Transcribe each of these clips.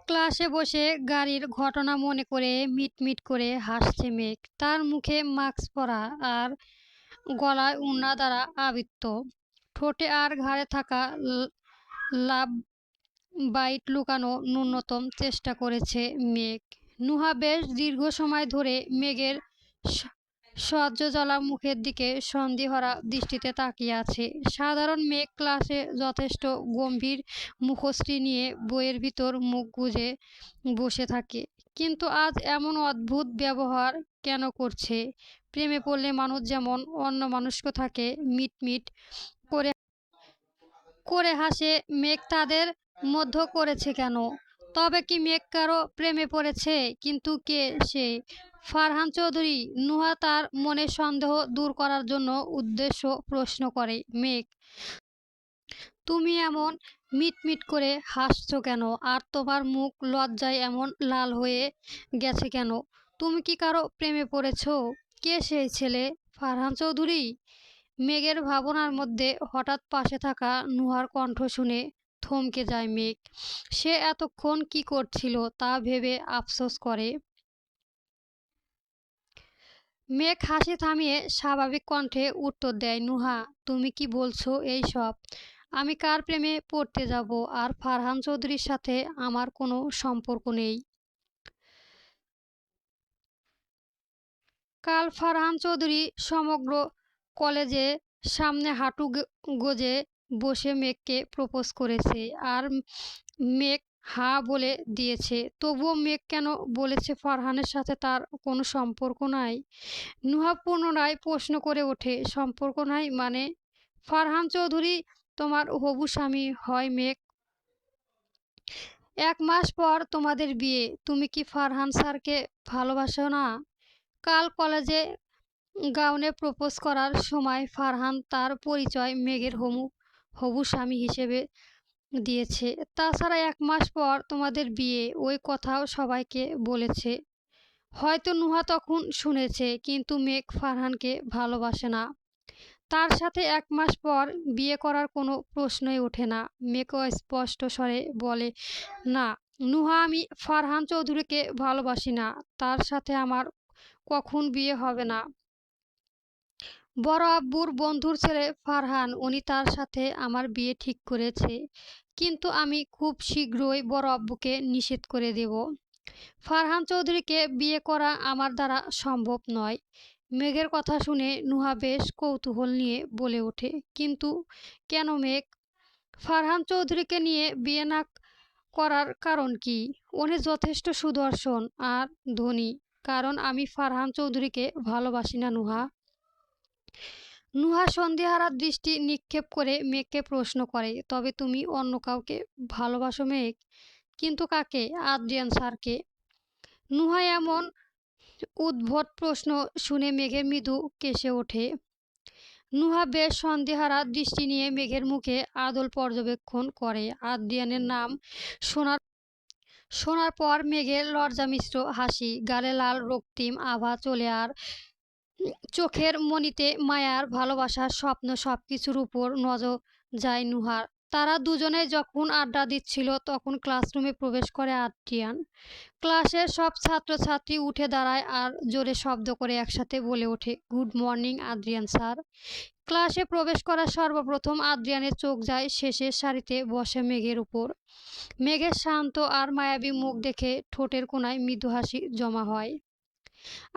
ক্লাসে বসে গাড়ির ঘটনা মনে করে মিটমিট করে হাসছে মেঘ। তার মুখে মাস্ক পরা আর গলায় ওড়না দ্বারা আবৃত। ঠোঁটে আর ঘাড়ে থাকা লাভ বাইট লুকানো ন্যূনতম চেষ্টা করেছে মেঘ। নুহা বেশ দীর্ঘ সময় ধরে মেঘের সহ্যজলা মুখের দিকে সন্ধিহারা দৃষ্টিতে তাকিয়ে আছে। সাধারণ মেঘ ক্লাসে যথেষ্ট গম্ভীর মুখশ্রী নিয়ে বইয়ের ভিতর মুখ গুজে বসে থাকে, কিন্তু আজ এমন অদ্ভুত ব্যবহার কেন করছে? প্রেমে পড়লে মানুষ যেমন অন্যমনস্ক থাকে, মিটমিট করে করে হাসে, মেঘ তাদের মধ্য করেছে কেন? তবে কি মেঘ কারো প্রেমে পড়েছে? কিন্তু কে সে? ফারহান চৌধুরী। নুহা তার মনে সন্দেহ দূর করার জন্য উদ্দেশ্য প্রশ্ন করে, মেঘ, তুমি এমন মিটমিট করে হাসছো কেন? আর তোমার মুখ লজ্জায় এমন লাল হয়ে গেছে কেন? তুমি কি কারো প্রেমে পড়েছো? কে সেই ছেলে? ফারহান চৌধুরী। মেঘের ভাবনার মধ্যে হঠাৎ পাশে থাকা নুহার কণ্ঠ শুনে থমকে যায় মেঘ। সে এতক্ষণ কি করছিল তা ভেবে আফসোস করে। মেঘ হাসি থামিয়ে স্বাভাবিক কণ্ঠে উত্তর দেয়, নুহা, তুমি কি বলছো এই সব? আমি কার প্রেমে পড়তে যাব? আর ফারহান চৌধুরীর সাথে আমার কোনো সম্পর্ক নেই। কাল ফারহান চৌধুরী সমগ্র কলেজে সামনে হাঁটু গজে বসে মেঘকে প্রপোজ করেছে, আর মেঘ হ্যাঁ বলে দিয়েছে। তবুও মেঘ কেন বলেছে ফারহানের সাথে তার কোনো সম্পর্ক নাই? নুহা পুনরায় প্রশ্ন করে ওঠে, সম্পর্ক নাই মানে? ফারহান চৌধুরী তোমার হবু স্বামী হয় মেঘ। 1 মাস পর তোমাদের বিয়ে। তুমি কি ফারহান স্যারকে ভালোবাসো না? কাল কলেজে গাউনে প্রপোজ করার সময় ফারহান তার পরিচয় মেঘের হবু স্বামী হিসেবে দিয়েছে। তাছাড়া 1 মাস পর তোমাদের বিয়ে, ওই কথাও সবাইকে বলেছে। হয়তো নুহা তখন শুনেছে, কিন্তু মেঘ ফারহানকে ভালোবাসে না। তার সাথে 1 মাস পর বিয়ে করার কোনো প্রশ্নই ওঠে না। মেঘ স্পষ্ট স্বরে বলে, না নুহা, আমি ফারহান চৌধুরীকে ভালোবাসি না। তার সাথে আমার কখন বিয়ে হবে না। বড় আব্বুর বন্ধুর ছেলে ফারহান, উনি তার সাথে আমার বিয়ে ঠিক করেছে। কিন্তু আমি খুব শীঘ্রই বড় আব্বুকে নিষেধ করে দেব। ফারহান চৌধুরীকে বিয়ে করা আমার দ্বারা সম্ভব নয়। মেঘের কথা শুনে নুহা বেশ কৌতূহল নিয়ে বলে ওঠে, কিন্তু কেন মেঘ? ফারহান চৌধুরীকে নিয়ে বিয়ে না করার কারণ কি? উনি যথেষ্ট সুদর্শন আর ধনী। কারণ আমি ফারহান চৌধুরীকে ভালোবাসি না নুহা। নুহা সন্ধিহারা দৃষ্টি নিক্ষেপ করে মেঘকে প্রশ্ন করে, তবে তুমি অন্য কাউকে ভালোবাসো মেঘ? কিন্তু কাকে? আদ্রিয়ান স্যারকে। নুহা এমন উদ্ভট প্রশ্ন শুনে মেঘের মৃদু কেসে ওঠে। নুহা বেশ সন্দেহারা দৃষ্টি নিয়ে মেঘের মুখে আদল পর্যবেক্ষণ করে। আদ্রিয়ানের নাম শোনার শোনার পর মেঘের লজ্জা মিশ্র হাসি, গালে লাল রক্তিম আভা চলে, আর চোখের মনিতে মায়ার ভালোবাসার স্বপ্ন, সবকিছুর উপর নজর যায় নুহার। তারা দুজনে যখন আড্ডা দিচ্ছিল তখন ক্লাসরুমে প্রবেশ করে আদ্রিয়ান। ক্লাসের সব ছাত্রছাত্রী উঠে দাঁড়ায় আর জোরে শব্দ করে একসাথে বলে ওঠে, গুড মর্নিং আদ্রিয়ান স্যার। ক্লাসে প্রবেশ করা সর্বপ্রথম আদ্রিয়ানের চোখ যায় শেষের সারিতে বসে মেঘের উপর। মেঘের শান্ত আর মায়াবী মুখ দেখে ঠোঁটের কোণায় মৃদু হাসি জমা হয়।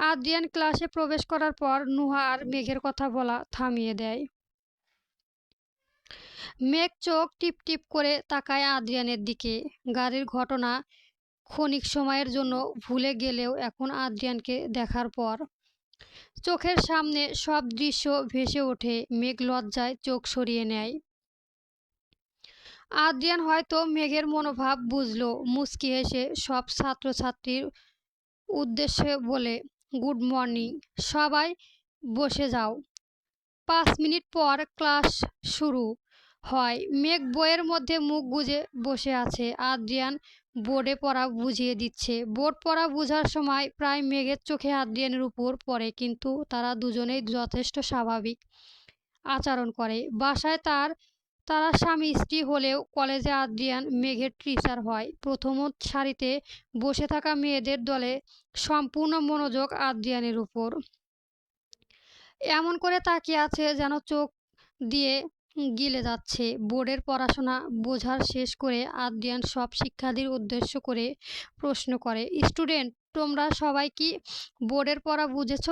আদ্রিয়ান ক্লাসে প্রবেশ করার পর নুহা আর মেঘের কথা বলা থামিয়ে দেয়। মেঘ চোখ টিপ টিপ করে তাকায় আদ্রিয়ানের দিকে। গাড়ির ঘটনা ক্ষণিক সময়ের জন্য ভুলে গেলেও এখন আদ্রিয়ানকে দেখার পর চোখের সামনে সব দৃশ্য ভেসে ওঠে। মেঘ লজ্জায় চোখ সরিয়ে নেয়। আদ্রিয়ান হয়তো মেঘের মনোভাব বুঝলো। মুচকি হেসে সব ছাত্রছাত্রীর উদ্দেশ্যে বলে, গুড মর্নিং, সবাই বসে যাও। 5 মিনিট পর ক্লাস শুরু হয়। মেঘ বইয়ের মধ্যে মুখ গুজে বসে আছে। আদ্রিয়ান বোর্ডে পড়া বুঝিয়ে দিচ্ছে। বোর্ড পড়া বোঝার সময় প্রায় মেঘের চোখে আদ্রিয়ানের উপর পড়ে, কিন্তু তারা দুজনেই যথেষ্ট স্বাভাবিক আচরণ করে। বাসায় তার তারা স্বামী স্ত্রী হলেও কলেজে আদ্রিয়ান মেঘের টিচার হয়। প্রথম সারিতে বসে থাকা মেয়েদের দলে সম্পূর্ণ মনোযোগ আদ্রিয়ানের উপর। এমন করে তাকিয়ে আছে যেন চোখ দিয়ে গিলে যাচ্ছে। বোর্ডের পড়াশোনা বোঝার শেষ করে আদ্রিয়ান সব শিক্ষার্থীর উদ্দেশ্য করে প্রশ্ন করে, স্টুডেন্ট, তোমরা সবাই কি বোর্ডের পড়া বুঝেছ?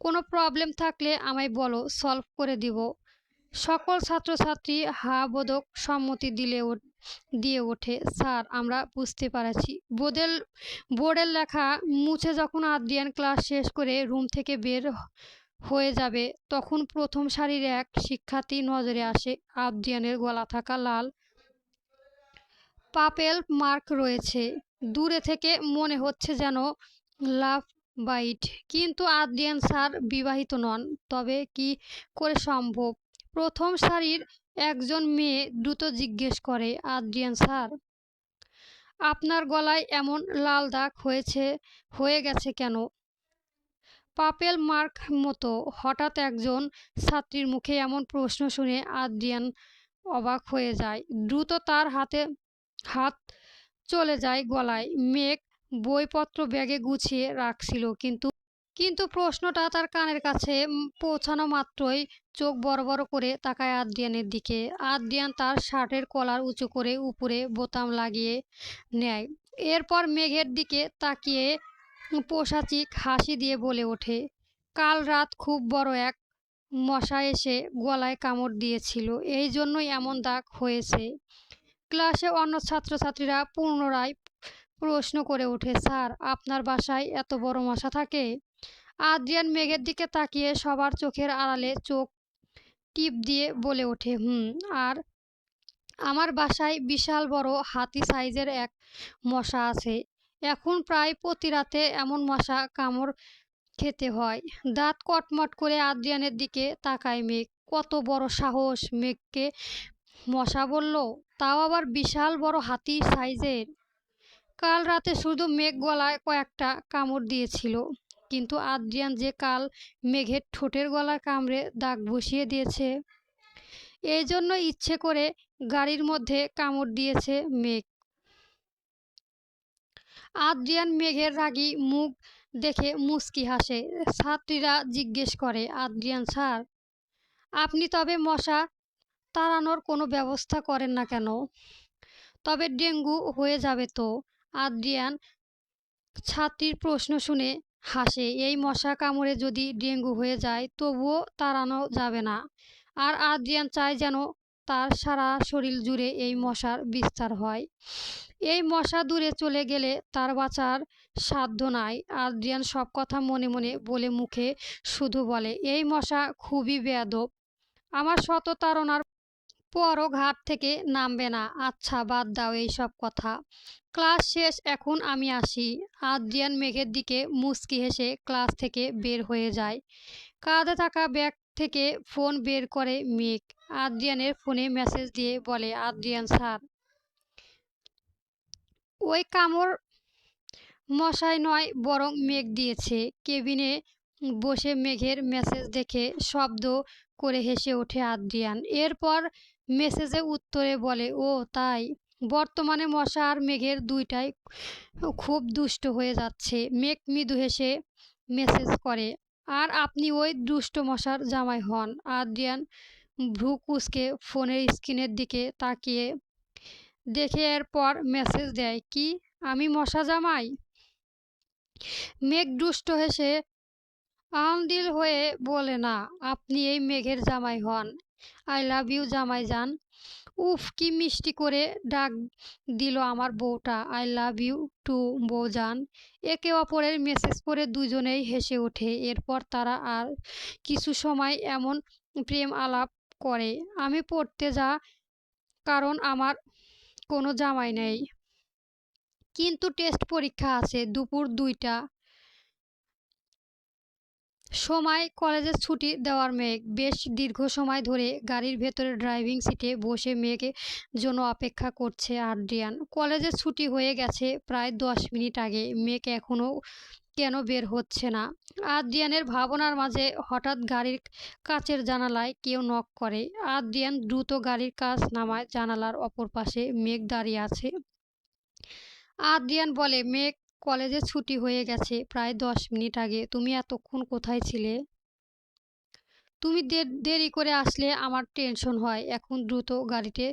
কোনো প্রবলেম থাকলে আমায় বলো, সলভ করে দিব। সকল ছাত্রছাত্রী হা বোধক সম্মতি দিয়ে ওঠে। স্যার, আমরা বুঝতে পারছি। বোর্ডের লেখা মুছে যখন আদ্রিয়ান ক্লাস শেষ করে রুম থেকে বের হয়ে যাবে, তখন প্রথম সারির এক শিক্ষার্থী নজরে আসে। আদ্রিয়ানের গলা থাকা লাল পাপেল মার্ক রয়েছে। দূরে থেকে মনে হচ্ছে যেন লাভ বাইট। কিন্তু আদ্রিয়ান স্যার বিবাহিত নন। তবে কি করে সম্ভব? প্রথম সারির একজন মেয়ে দ্রুত জিজ্ঞেস করে, আদ্রিয়ান স্যার, আপনার গলায় এমন লাল দাগ হয়ে গেছে কেন? পাপেল মার্ক মতো। হঠাৎ একজন ছাত্রীর মুখে এমন প্রশ্ন শুনে আদ্রিয়ান অবাক হয়ে যায়। দ্রুত তার হাত চলে যায় গলায়। মেঘ বইপত্র ব্যাগে গুছিয়ে রাখছিল, কিন্তু প্রশ্নটা তার কানের কাছে পৌঁছানো মাত্রই চোখ বড় বড় করে তাকায় আদ্রিয়ানের দিকে। আদ্রিয়ান তার শার্টের কলার উঁচু করে উপরে বোতাম লাগিয়ে নেয়। এরপর মেঘের দিকে তাকিয়ে পৈশাচিক হাসি দিয়ে বলে ওঠে, কাল রাত খুব বড় এক মশা এসে গলায় কামড় দিয়েছিল, এই জন্যই এমন দাগ হয়েছে। ক্লাসে অন্য ছাত্রছাত্রীরা পুনরায় প্রশ্ন করে ওঠে, স্যার, আপনার বাসায় এত বড় মশা থাকে? আদ্রিয়ান মেঘের দিকে তাকিয়ে সবার চোখের আড়ালে চোখ টিপ দিয়ে বলে ওঠে, আর আমার বাসায় বিশাল বড় হাতি সাইজের এক মশা আছে। এখন প্রায় প্রতি রাতে এমন মশা কামড় খেতে হয়। দাঁত কটমট করে আদ্রিয়ানের দিকে তাকায় মেঘ। কত বড় সাহস! মেঘকে মশা বলল, তাও আবার বিশাল বড় হাতি সাইজের। কাল রাতে শুধু মেঘ গলায় কয়েকটা কামড় দিয়েছিল, কিন্তু আদ্রিয়ান যে কাল মেঘের ঠোঁটের গলায় কামড়ে দাগ বসিয়ে দিয়েছে। এই জন্য ইচ্ছে করে গাড়ির মধ্যে কামড় দিয়েছে মেঘ। আদ্রিয়ান মেঘের রাগী মুখ দেখে মুচকি হাসে। ছাত্রীরা জিজ্ঞেস করে, আদ্রিয়ান স্যার, আপনি তবে মশা তাড়ানোর কোনো ব্যবস্থা করেন না কেন? তবে ডেঙ্গু হয়ে যাবে তো। আদ্রিয়ান ছাত্রীর প্রশ্ন শুনে হাসে। এই মশা কামড়ে যদি ডেঙ্গু হয়ে যায় তবুও তাড়ানো যাবে না। আর আদ্রিয়ান চায় যেন তার সারা শরীর জুড়ে এই মশার বিস্তার হয়। এই মশা দূরে চলে গেলে তার বাঁচার সাধ্য নাই। আদ্রিয়ান সব কথা মনে মনে বলে মুখে শুধু বলে, এই মশা খুবই বেয়াদব, আমার শত তাড়নার পরও ঘাট থেকে নামবে না। আচ্ছা, বাদ দাও এই সব কথা। ক্লাস শেষ, এখন আমি আসি। আদ্রিয়ান মেঘের দিকে মুচকি হেসে ক্লাস থেকে বের হয়ে যায়। কাঁধে থাকা ব্যাগ থেকে ফোন বের করে মেঘ। আদ্রিয়ানের ফোনে মেসেজ দিয়ে বলে, আদ্রিয়ান স্যার, ওই কামড় মশাই নয়, বরং মেঘ দিয়েছে। কেবিনে বসে মেঘের মেসেজ দেখে শব্দ করে হেসে ওঠে আদ্রিয়ান। এরপর মেসেজে উত্তরে বলে, ও তাই। বর্তমানে মশা আর মেঘের দুইটাই খুব দুষ্ট হয়ে যাচ্ছে। মেঘ মৃদু হেসে মেসেজ করে, আর আপনি ওই দুষ্ট মশার জামাই হন। আদ্রিয়ান ভ্রু কুঁচকে ফোনের স্ক্রিনের দিকে তাকিয়ে দেখে এরপর মেসেজ দেয়, কি আমি মশা জামাই? মেঘ দুষ্ট হেসে আমদিল হয়ে বলে, না, আপনি এই মেঘের জামাই হন। আই লাভ ইউ জামাই যান। উফ, কি মিষ্টি করে ডাক দিল আমার বউটা। আই লাভ ইউ টু বউজান। একে অপরের মেসেজ পড়ে দুজনেই হেসে ওঠে। এরপর তারা আর কিছু সময় এমন প্রেম আলাপ করে। আমি পড়তে যা, কারণ আমার কোনো জামাই নেই, কিন্তু টেস্ট পরীক্ষা আছে দুপুর 2টা সময়। কলেজের ছুটি দেওয়ার মেঘ বেশ দীর্ঘ সময় ধরে গাড়ির ভেতরে ড্রাইভিং সিটে বসে মেঘের জন্য অপেক্ষা করছে আদ্রিয়ান। কলেজের ছুটি হয়ে গেছে প্রায় 10 মিনিট আগে। মেঘ এখনও কেন বের হচ্ছে না। আদ্রিয়ানের ভাবনার মাঝে হঠাৎ গাড়ির কাচের জানালায় কেউ নক করে। আদ্রিয়ান দ্রুত গাড়ির কাচ নামায়। জানালার অপর পাশে মেঘ দাঁড়িয়ে আছে। আদ্রিয়ান বলে, মেঘ, কলেজে ছুটি হয়ে গেছে প্রায় 10 মিনিট আগে। তুমি এতক্ষণ কোথায় ছিলে? তুমি দেরি করে আসলে আমার টেনশন হয়। এখন দ্রুত গাড়িতে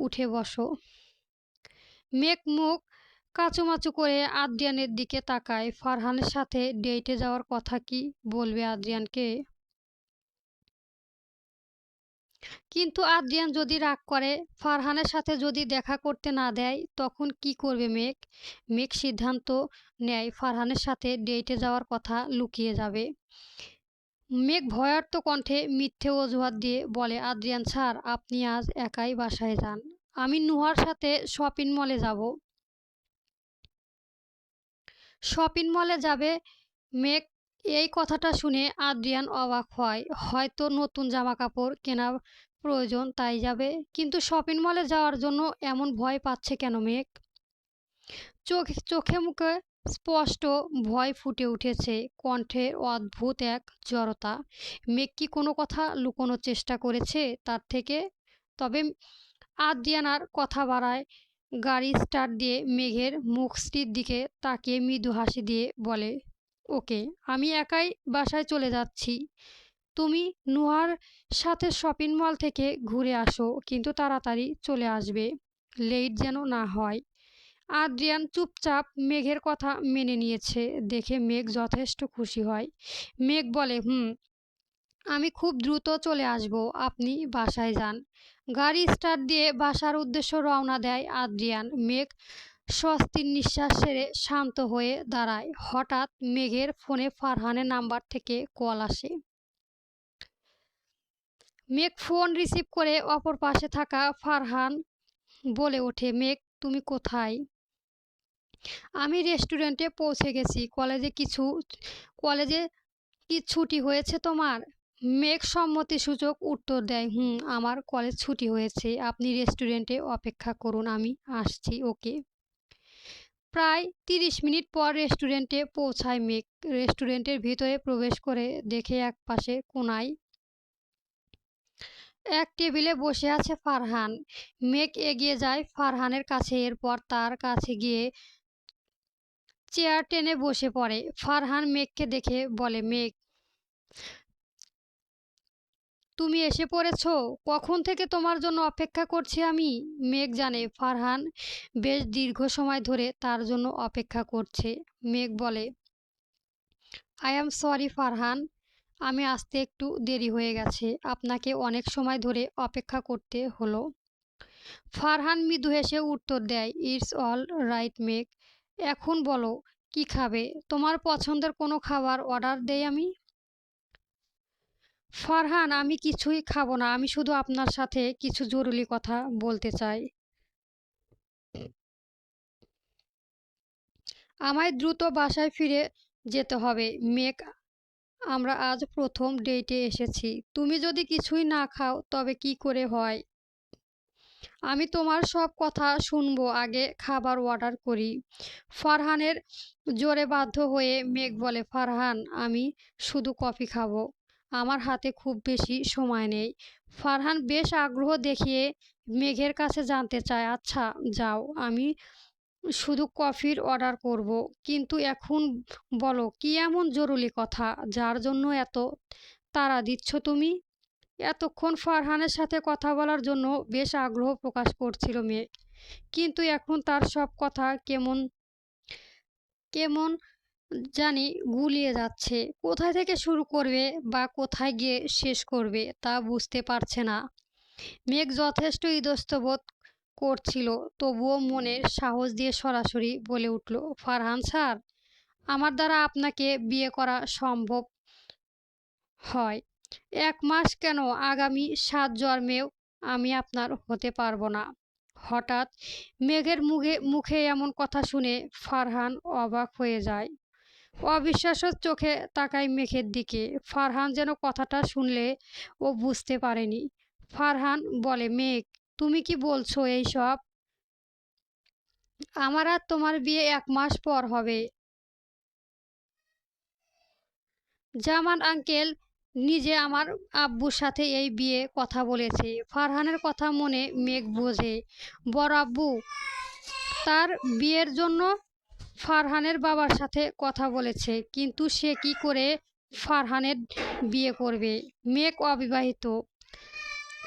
উঠে বসো। মেঘ মুখ কাঁচুমাচু করে আদ্রিয়ানের দিকে তাকায়। ফারহানের সাথে ডেটে যাওয়ার কথা কি বলবে আদ্রিয়ানকে? কিন্তু আদ্রিয়ান যদি রাগ করে, ফারহানের সাথে যদি দেখা করতে না দেয়, তখন কি করবে মেঘ? মেঘ সিদ্ধান্ত নেয় ফারহানের সাথে ডেটে যাওয়ার কথা লুকিয়ে যাবে। মেঘ ভয়ার্ত কণ্ঠে মিথ্যে অজুহাত দিয়ে বলে, আদ্রিয়ান স্যার, আপনি আজ একাই বাসায় যান। আমি নুহার সাথে শপিং মলে যাব। শপিং মলে যাবে? মেঘ এই কথাটা শুনে আদ্রিয়ান অবাক হয়। হয়তো নতুন জামা কাপড় কেনা প্রয়োজন তাই যাবে। কিন্তু শপিং মলে যাওয়ার জন্য এমন ভয় পাচ্ছে কেন মেঘ? চোখে মুখে স্পষ্ট ভয় ফুটে উঠেছে, কণ্ঠে অদ্ভুত এক জড়তা। মেঘ কি কোনো কথা লুকোনোর চেষ্টা করেছে তার থেকে? তবে আদ্রিয়ান আর কথা বাড়ায়। গাড়ি স্টার্ট দিয়ে মেঘের মুখটির দিকে তাকিয়ে মৃদু হাসি দিয়ে বলে, ওকে, আমি একাই বাসায় চলে যাচ্ছি। তুমি নুহার সাথে শপিং মল থেকে ঘুরে আসো, কিন্তু তাড়াতাড়ি চলে আসবে, লেট যেন না হয়। আদ্রিয়ান চুপচাপ মেঘের কথা মেনে নিয়েছে দেখে মেঘ যথেষ্ট খুশি হয়। মেঘ বলে, আমি খুব দ্রুত চলে আসব, আপনি বাসায় যান। গাড়ি স্টার্ট দিয়ে বাসার উদ্দেশ্যে রওনা দেয় আদ্রিয়ান। মেঘ স্বস্তির নিঃশ্বাস ছেড়ে শান্ত হয়ে দাঁড়ায়। হঠাৎ মেঘের ফোনে ফারহানের নাম্বার থেকে কল আসে। মেঘ ফোন রিসিভ করে অপর পাশে থাকা ফারহান বলে ওঠে, মেঘ, তুমি কোথায়? আমি রেস্টুরেন্টে পৌঁছে গেছি। কলেজে কি ছুটি হয়েছে তোমার? মেঘ সম্মতিসূচক উত্তর দেয়, আমার কলেজ ছুটি হয়েছে। আপনি রেস্টুরেন্টে অপেক্ষা করুন, আমি আসছি। ওকে। প্রায় 30 মিনিট পর রেস্টুরেন্টে পৌঁছায় মেঘ। রেস্টুরেন্টের ভিতরে প্রবেশ করে দেখে এক পাশে কোনায় এক টেবিলে বসে আছে ফারহান। মেঘ এগিয়ে যায় ফারহানের কাছে, এরপর তার কাছে গিয়ে চেয়ার টেনে বসে পড়ে। ফারহান মেঘকে দেখে বলে, মেঘ, তুমি এসে পড়েছো? কখন থেকে তোমার জন্য অপেক্ষা করছি আমি। মেঘ জানে ফারহান বেশ দীর্ঘ সময় ধরে তার জন্য অপেক্ষা করছে। মেঘ বলে, আই অ্যাম সরি ফারহান, আমি আসতে একটু দেরি হয়ে গেছে। আপনাকে অনেক সময় ধরে অপেক্ষা করতে হলো। ফারহান মৃদু হেসে উত্তর দেয়, ইটস অল রাইট মেঘ। এখন বলো, কি খাবে? তোমার পছন্দের কোনো খাবার অর্ডার দেই আমি? ফারহান, আমি কিছুই খাবো না। আমি শুধু আপনার সাথে কিছু জরুরি কথা বলতে চাই। আমায় দ্রুত বাসায় ফিরে যেতে হবে মেঘ। আমরা আজ প্রথম ডেটে এসেছি। তুমি যদি কিছুই না খাও তবে কি করে হয়? আমি তোমার সব কথা শুনবো, আগে খাবার অর্ডার করি। ফারহানের জোরে বাধ্য হয়ে মেঘ বলে, ফারহান, আমি শুধু কফি খাবো। আমার হাতে খুব বেশি সময় নেই। ফারহান বেশ আগ্রহ দেখিয়ে মেঘের কাছে জানতে চায়, আচ্ছা যাও, আমি শুধু কফির অর্ডার করব। কিন্তু এখন বলো, কি এমন জরুরি কথা যার জন্য এত তাড়া দিচ্ছ তুমি? এতক্ষণ ফারহানের সাথে কথা বলার জন্য বেশ আগ্রহ প্রকাশ করছিল মেয়ে, কিন্তু এখন তার সব কথা কেমন কেমন জানি গুলিয়ে যাচ্ছে। কোথায় থেকে শুরু করবে বা কোথায় গিয়ে শেষ করবে তা বুঝতে পারছে না। মেঘ যথেষ্ট ইতস্তত করছিল, তবুও মনে সাহস দিয়ে সরাসরি বলে উঠল, ফারহান স্যার, আমার দ্বারা আপনাকে বিয়ে করা সম্ভব হয়। 1 মাস কেন, আগামী 7 জন্মেও আমি আপনার হতে পারবো না। হঠাৎ মেঘের মুখে এমন কথা শুনে ফারহান অবাক হয়ে যায়। অবিশ্বাস্য চোখে তাকায় মেঘের দিকে। ফারহান যেন কথাটা শুনলে ও বুঝতে পারেনি। ফারহান বলে, মেঘ, তুমি কি বলছো এইসব? আমার আর তোমার বিয়ে 1 মাস পর হবে। জামান আঙ্কেল নিজে আমার আব্বুর সাথে এই বিয়ে কথা বলেছে। ফারহানের কথা মনে মেঘ বোঝে। বড় আব্বু তার বিয়ের জন্য ফারহানের বাবার সাথে কথা বলেছে, কিন্তু সে কি করে ফারহানের বিয়ে করবে? মেঘ অবিবাহিত,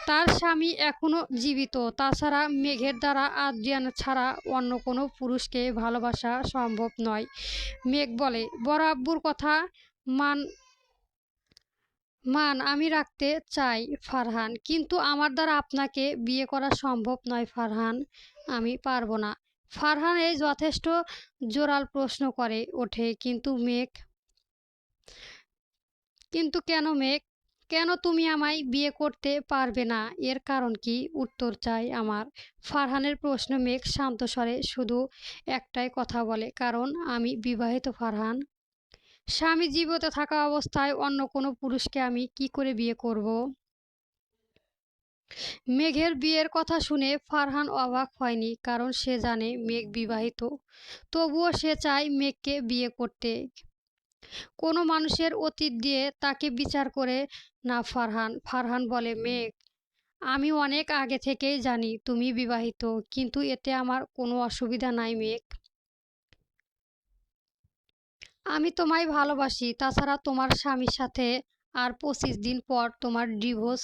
তার স্বামী এখনো জীবিত। তাছাড়া মেঘের দ্বারা আদ্রিয়ান ছাড়া অন্য কোনো পুরুষকে ভালোবাসা সম্ভব নয়। মেঘ বলে, বড় আব্বুর কথা মান মান আমি রাখতে চাই ফারহান, কিন্তু আমার দ্বারা আপনাকে বিয়ে করা সম্ভব নয় ফারহান, আমি পারবো না। ফারহান এই যথেষ্ট জোরাল প্রশ্ন করে ওঠে, কিন্তু কেন মেঘ? কেন তুমি আমায় বিয়ে করতে পারবে না? এর কারণ কি? উত্তর চাই আমার। ফারহানের প্রশ্ন মেঘ শান্ত স্বরে শুধু একটাই কথা বলে, কারণ আমি বিবাহিত ফারহান। স্বামী জীবিত থাকা অবস্থায় অন্য কোনো পুরুষকে আমি কি করে বিয়ে করব? মেঘের বিয়ের কথা শুনে ফারহান অবাক হয়নি, কারণ সে জানে মেঘ বিবাহিত। তবুও সে চায় মেঘকে বিয়ে করতে। কোনো মানুষের অতীত দিয়ে তাকে বিচার করে না ফারহান। ফারহান বলে, মেঘ, আমি অনেক আগে থেকেই জানি তুমি বিবাহিত, কিন্তু এতে আমার কোনো অসুবিধা নাই মেঘ। আমি তোমায় ভালোবাসি। তাছাড়া তোমার স্বামীর সাথে আর 25 দিন পর তোমার ডিভোর্স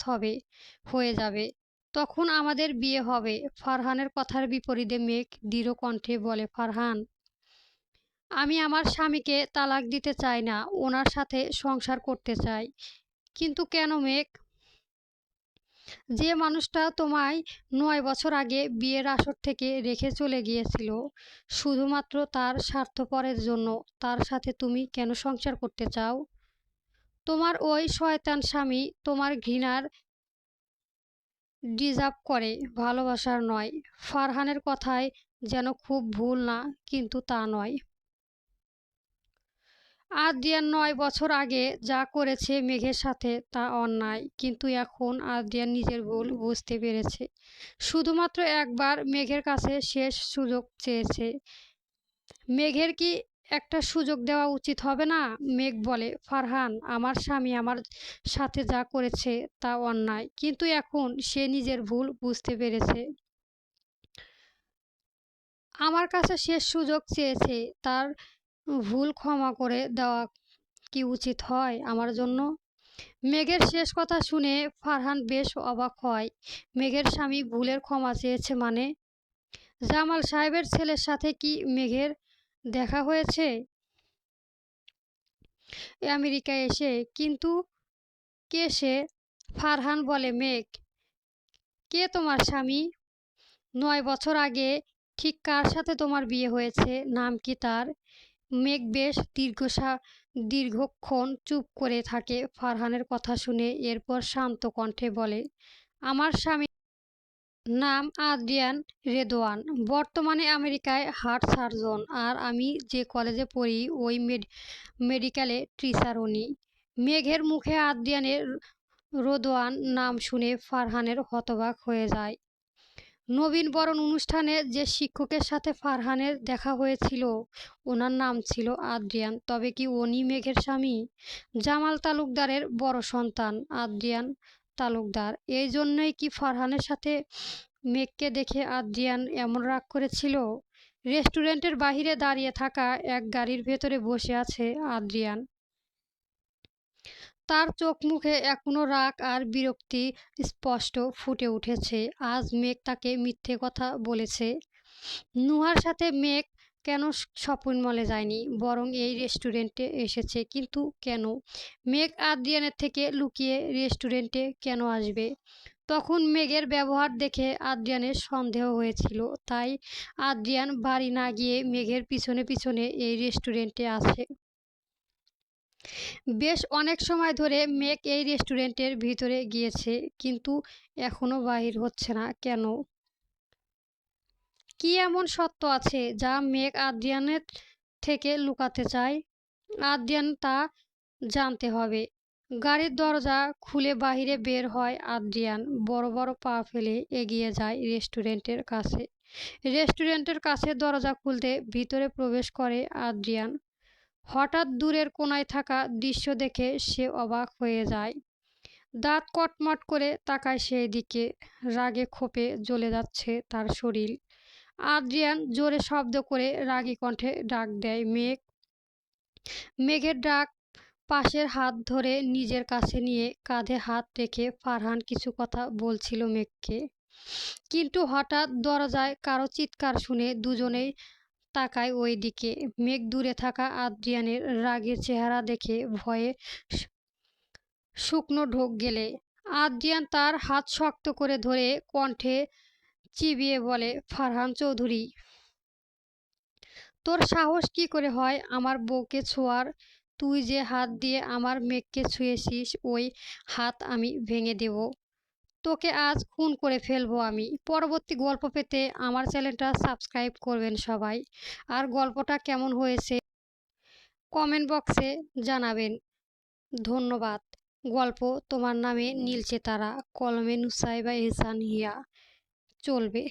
হয়ে যাবে। তখন আমাদের বিয়ে হবে। ফারহানের কথার বিপরীতে মেঘ দৃঢ় কণ্ঠে বলে, ফারহান, আমি আমার স্বামীকে তালাক দিতে চাই না, ওনার সাথে সংসার করতে চাই। কিন্তু কেন মেঘ? যে মানুষটা তোমায় 9 বছর আগে বিয়ের আসর থেকে রেখে চলে গিয়েছিল শুধুমাত্র তার স্বার্থপরের জন্য, তার সাথে তুমি কেন সংসার করতে চাও? তোমার ওই শয়তান স্বামী তোমার ঘৃণার ডিজার্ভ করে, ভালোবাসার নয়। ফারহানের কথায় যেন খুব ভুল না, কিন্তু তা নয়। আদ্রিয়ান 9 বছর আগে যা করেছে মেঘের সাথে তা অন্যায়, কিন্তু এখন আদ্রিয়ান নিজের ভুল বুঝতে পেরেছে। শুধুমাত্র একবার মেঘের কাছে শেষ সুযোগ চেয়েছে। মেঘের কি একটা সুযোগ দেওয়া উচিত হবে না? মেঘ বলে, ফারহান, আমার স্বামী আমার সাথে যা করেছে তা অন্যায়, কিন্তু এখন সে নিজের ভুল বুঝতে পেরেছে। আমার কাছে শেষ সুযোগ চেয়েছে, তার ভুল ক্ষমা করে দেওয়া কি উচিত হয় আমার জন্য? মেঘের শেষ কথা শুনে ফারহান বেশ অবাক হয়। মেঘের স্বামী ভুলের ক্ষমা চেয়েছে মানে? জামাল সাহেবের ছেলের সাথে কি মেঘের দেখা হয়েছে আমেরিকায় এসে? কিন্তু কে সে? ফারহান বলে, মেঘ, কে তোমার স্বামী? 9 বছর আগে ঠিক কার সাথে তোমার বিয়ে হয়েছে? নাম কি তার? মেঘ বেশ দীর্ঘক্ষণ চুপ করে থাকে ফারহানের কথা শুনে, এরপর শান্ত কণ্ঠে বলে, আমার স্বামী নাম আদ্রিয়ান রেদওয়ান, বর্তমানে আমেরিকায় হার্ট সার্জন, আর আমি যে কলেজে পড়ি ওই মেডিকেলে টিচার উনি। মেঘের মুখে আদ্রিয়ানের রোদওয়ান নাম শুনে ফারহানের হতবাক হয়ে যায়। নবীনবরণ অনুষ্ঠানে যে শিক্ষকের সাথে ফারহানের দেখা হয়েছিল ওনার নাম ছিল আদ্রিয়ান। তবে কি উনি মেঘের স্বামী? জামাল তালুকদারের বড় সন্তান আদ্রিয়ান তালুকদার। এই জন্যই কি ফারহানের সাথে মেঘকে দেখে আদ্রিয়ান এমন রাগ করেছিল? রেস্টুরেন্টের বাহিরে দাঁড়িয়ে থাকা এক গাড়ির ভেতরে বসে আছে আদ্রিয়ান। তার চোখ মুখে এখনো রাগ আর বিরক্তি স্পষ্ট ফুটে উঠেছে। আজ মেঘ তাকে মিথ্যে কথা বলেছে। নুহার সাথে মেঘ কেন শপিং মলে যায়নি, বরং এই রেস্টুরেন্টে এসেছে? কিন্তু কেন? মেঘ আদ্রিয়ানের থেকে লুকিয়ে রেস্টুরেন্টে কেন আসবে? তখন মেঘের ব্যবহার দেখে আদ্রিয়ানের সন্দেহ হয়েছিল, তাই আদ্রিয়ান বাড়ি না গিয়ে মেঘের পিছনে পিছনে এই রেস্টুরেন্টে আসে। বেশ অনেক সময় ধরে মেঘ এই রেস্টুরেন্টের ভিতরে গিয়েছে, কিন্তু এখনো বাহির হচ্ছে না কেন? কি এমন সত্য আছে যা মেঘ আদ্রিয়ানের থেকে লুকাতে চায়? আদ্রিয়ান তা জানতে হবে। গাড়ির দরজা খুলে বাহিরে বের হয় আদ্রিয়ান। বড় বড় পা ফেলে এগিয়ে যায় রেস্টুরেন্টের কাছে। রেস্টুরেন্টের কাছে দরজা খুলতে ভিতরে প্রবেশ করে আদ্রিয়ান। হঠাৎ দূরের কোণায় থাকা দৃশ্য দেখে সে অবাক হয়ে যায়। দাঁত কটমট করে তাকায় সেই দিকে। রাগে ক্ষোভে জ্বলে যাচ্ছে তার শরীর। আদ্রিয়ান জোরে শব্দ করে রাগী কণ্ঠে ডাক দেয়, মেঘ। মেঘের ডাক পাশের হাত ধরে নিজের কাছে নিয়ে কাঁধে হাত রেখে ফারহান কিছু কথা বলছিল মেঘকে। কিন্তু হঠাৎ দরজায় কারো চিৎকার শুনে দুজনেই তাকায় ওই দিকে। মেঘ দূরে থাকা আদ্রিয়ানের রাগের চেহারা দেখে ভয়ে শুকনো ঢোক গেলে। আদ্রিয়ান তার হাত শক্ত করে ধরে কণ্ঠে চিবিয়ে বলে, ফারহান চৌধুরী, তোর সাহস কি করে হয় আমার বউকে ছোঁয়ার? তুই যে হাত দিয়ে আমার মেঘকে ছুঁয়েছিস ওই হাত আমি ভেঙে দেব। তোকে আজ খুন করে ফেলবো আমি। পরবর্তী গল্প পেতে আমার চ্যানেলটা সাবস্ক্রাইব করবেন সবাই। আর গল্পটা কেমন হয়েছে কমেন্ট বক্সে জানাবেন। ধন্যবাদ। গল্প তোমার নামে নীলচে তারা, কলমে নুসাইবা এহসান হিয়া। চলবে।